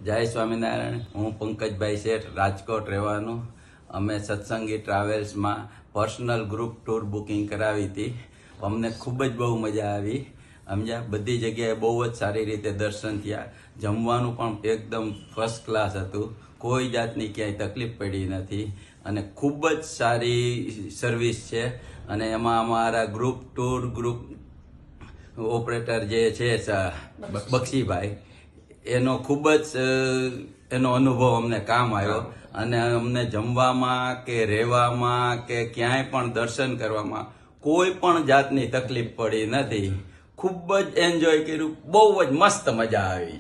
જય સ્વામિનારાયણ. હું પંકજભાઈ શેઠ, રાજકોટ રહેવાનું. અમે સત્સંગી ટ્રાવેલ્સમાં પર્સનલ ગ્રુપ ટૂર બુકિંગ કરાવી હતી. અમને ખૂબ જ બહુ મજા આવી. સમજ્યા? બધી જગ્યાએ બહુ જ સારી રીતે દર્શન થયા. જમવાનું પણ એકદમ ફર્સ્ટ ક્લાસ હતું. કોઈ જાતની ક્યાંય તકલીફ પડી નથી અને ખૂબ જ સારી સર્વિસ છે. અને એમાં અમારા ગ્રુપ ઓપરેટર જે છે બક્ષીભાઈ, એનો ખૂબ જ એનો અનુભવ અમને કામ આવ્યો. અને અમને જમવામાં કે રહેવામાં કે ક્યાંય પણ દર્શન કરવામાં કોઈ પણ જાતની તકલીફ પડી નથી. ખૂબ જ એન્જોય કર્યું. બહુ જ મસ્ત મજા આવી.